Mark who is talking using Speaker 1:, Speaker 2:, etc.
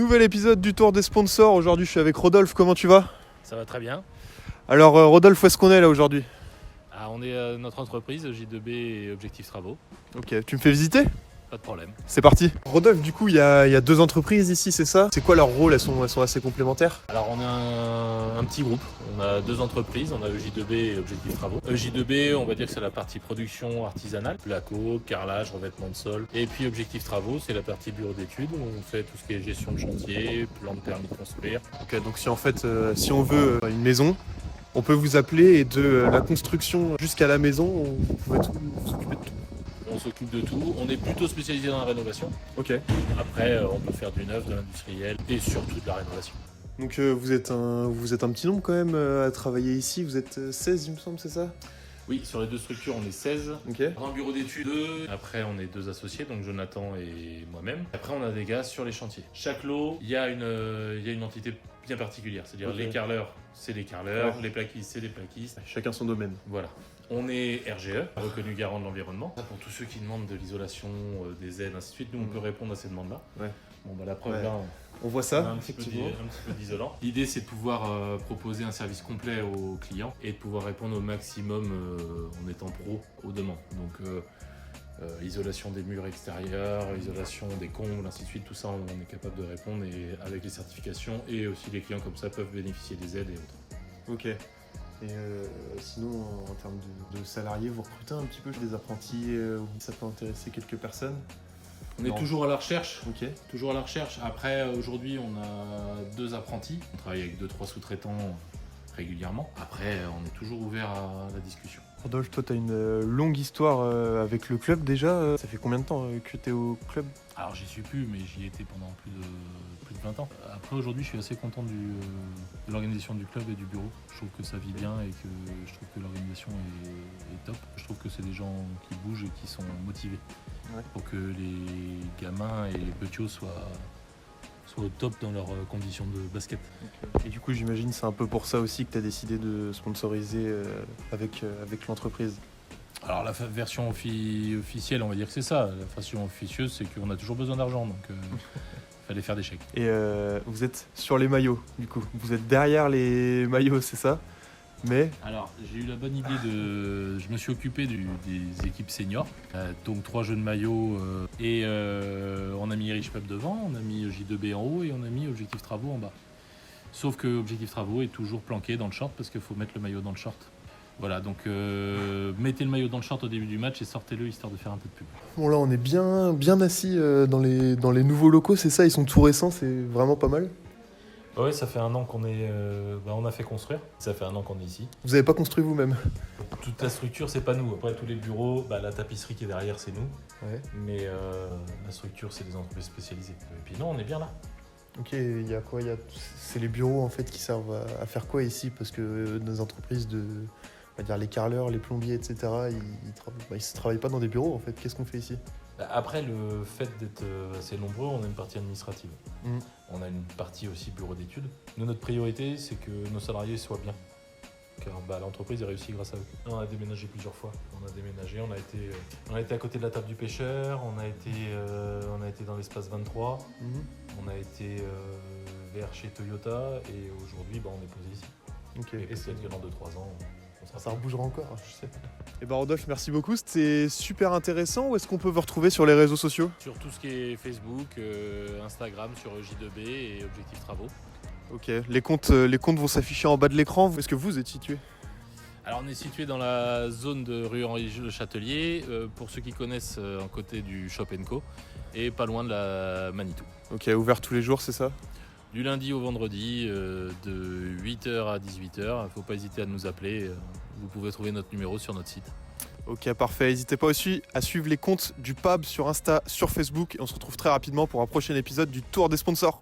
Speaker 1: Nouvel épisode du Tour des sponsors. Aujourd'hui, je suis avec Rodolphe. Comment tu vas?
Speaker 2: Ça va très bien.
Speaker 1: Alors, Rodolphe, où est-ce qu'on est là aujourd'hui?
Speaker 2: On est à notre entreprise J2B et Objectif Travaux.
Speaker 1: Ok, tu me fais visiter?
Speaker 2: Pas de problème.
Speaker 1: C'est parti. Rodolphe, du coup, il y a deux entreprises ici, c'est ça? C'est quoi leur rôle? Elles sont assez complémentaires?
Speaker 2: Alors on a un petit groupe. On a deux entreprises. On a J2B et Objectif Travaux. J2B, on va dire que c'est la partie production artisanale, placo, carrelage, revêtement de sol. Et puis Objectif Travaux, c'est la partie bureau d'études où on fait tout ce qui est gestion de chantier, plan de permis de construire.
Speaker 1: Ok, donc si on veut une maison, on peut vous appeler et de la construction jusqu'à la maison, on peut s'occuper de tout.
Speaker 2: On s'occupe de tout. On est plutôt spécialisé dans la rénovation.
Speaker 1: Ok.
Speaker 2: Après, on peut faire du neuf, de l'industriel et surtout de la rénovation.
Speaker 1: Donc vous êtes un petit nombre quand même à travailler ici. Vous êtes 16, il me semble, c'est ça?
Speaker 2: Oui, sur les deux structures, on est 16.
Speaker 1: Ok.
Speaker 2: Dans le bureau d'études, 2. Après, on est deux associés, donc Jonathan et moi-même. Après, on a des gars sur les chantiers. Chaque lot, il y a une entité bien particulière. C'est-à-dire
Speaker 1: Ok.
Speaker 2: les carreleurs, c'est les carreleurs.
Speaker 1: Ouais.
Speaker 2: Les plaquistes, c'est les plaquistes.
Speaker 1: Chacun son domaine.
Speaker 2: Voilà. On est RGE, reconnu garant de l'environnement. Pour tous ceux qui demandent de l'isolation, des aides, ainsi de suite, nous, on peut répondre à ces demandes-là.
Speaker 1: Ouais.
Speaker 2: Bon, bah, la preuve,
Speaker 1: Ouais.
Speaker 2: là,
Speaker 1: On voit
Speaker 2: on a
Speaker 1: ça,
Speaker 2: un petit
Speaker 1: effectivement.
Speaker 2: peu d'isolant. L'idée, c'est de pouvoir proposer un service complet aux clients et de pouvoir répondre au maximum en étant pro aux demandes. Donc, isolation des murs extérieurs, isolation des combles, ainsi de suite, tout ça, on est capable de répondre et avec les certifications et aussi les clients comme ça peuvent bénéficier des aides et autres.
Speaker 1: Ok. Et sinon, en termes de salariés, vous recrutez un petit peu des apprentis, ça peut intéresser quelques personnes?
Speaker 2: On est toujours à la recherche.
Speaker 1: Ok.
Speaker 2: Toujours à la recherche. Après, aujourd'hui, on a 2 apprentis. On travaille avec 2-3 sous-traitants régulièrement. Après, on est toujours ouvert à la discussion.
Speaker 1: Rodolphe, toi, tu as une longue histoire avec le club déjà. Ça fait combien de temps que tu es au club?
Speaker 2: Alors, j'y suis plus, mais j'y étais pendant plus de 20 ans. Après, aujourd'hui, je suis assez content de l'organisation du club et du bureau. Je trouve que ça vit bien et que je trouve que l'organisation est top. Je trouve que c'est des gens qui bougent et qui sont motivés.
Speaker 1: Ouais.
Speaker 2: Pour que les gamins et les petits soient au top dans leurs conditions de basket.
Speaker 1: Et du coup, j'imagine que c'est un peu pour ça aussi que tu as décidé de sponsoriser avec l'entreprise.
Speaker 2: Alors la version officielle, on va dire que c'est ça. La version officieuse, c'est qu'on a toujours besoin d'argent, donc fallait faire des chèques.
Speaker 1: Et vous êtes sur les maillots, du coup. Vous êtes derrière les maillots, c'est ça? Mais
Speaker 2: Alors j'ai eu la bonne idée je me suis occupé des équipes seniors, donc 3 jeux de maillots et on a mis Rich Pub devant, on a mis J2B en haut et on a mis Objectif Travaux en bas. Sauf que Objectif Travaux est toujours planqué dans le short parce qu'il faut mettre le maillot dans le short. Voilà, donc mettez le maillot dans le short au début du match et sortez-le histoire de faire un peu de pub.
Speaker 1: bon, là, on est bien assis dans les nouveaux locaux, c'est ça? Ils sont tout récents, c'est vraiment pas mal.
Speaker 2: Ouais, ça fait un an qu'on est, on a fait construire. Ça fait un an qu'on est ici.
Speaker 1: Vous n'avez pas construit vous-même?
Speaker 2: Toute la structure, c'est pas nous. Après, tous les bureaux, la tapisserie qui est derrière, c'est nous.
Speaker 1: Ouais.
Speaker 2: Mais la structure, c'est des entreprises spécialisées. Et puis non, on est bien là.
Speaker 1: Ok, il y a quoi? C'est les bureaux en fait qui servent à faire quoi ici? Parce que nos entreprises on va dire les carreleurs, les plombiers, etc., ils ne travaillent pas dans des bureaux en fait. Qu'est-ce qu'on fait ici?
Speaker 2: Après, le fait d'être assez nombreux, on a une partie administrative.
Speaker 1: Mm.
Speaker 2: On a une partie aussi bureau d'études. Nous, notre priorité, c'est que nos salariés soient bien. Car l'entreprise est réussie grâce à eux. On a déménagé plusieurs fois. On a été à côté de la table du pêcheur, on a été dans l'espace 23, on a été vers chez Toyota et aujourd'hui, on est posé ici.
Speaker 1: Ok.
Speaker 2: Et peut-être que dans 2-3 ans, on sera
Speaker 1: Ça rebougera encore, je sais. Et bah Rodolphe, merci beaucoup, c'était super intéressant. Où est-ce qu'on peut vous retrouver sur les réseaux sociaux?
Speaker 2: sur tout ce qui est Facebook, Instagram, sur J2B et Objectif Travaux.
Speaker 1: Ok, les comptes vont s'afficher en bas de l'écran. Où est-ce que vous êtes situé?
Speaker 2: Alors on est situé dans la zone de rue Henri-le-Châtelier, pour ceux qui connaissent en côté du Shop & Co et pas loin de la Manitou.
Speaker 1: Ok, ouvert tous les jours, c'est ça?
Speaker 2: Du lundi au vendredi, de 8h à 18h, il ne faut pas hésiter à nous appeler, vous pouvez trouver notre numéro sur notre site.
Speaker 1: Ok, parfait. N'hésitez pas aussi à suivre les comptes du PAB sur Insta, sur Facebook. Et on se retrouve très rapidement pour un prochain épisode du Tour des sponsors.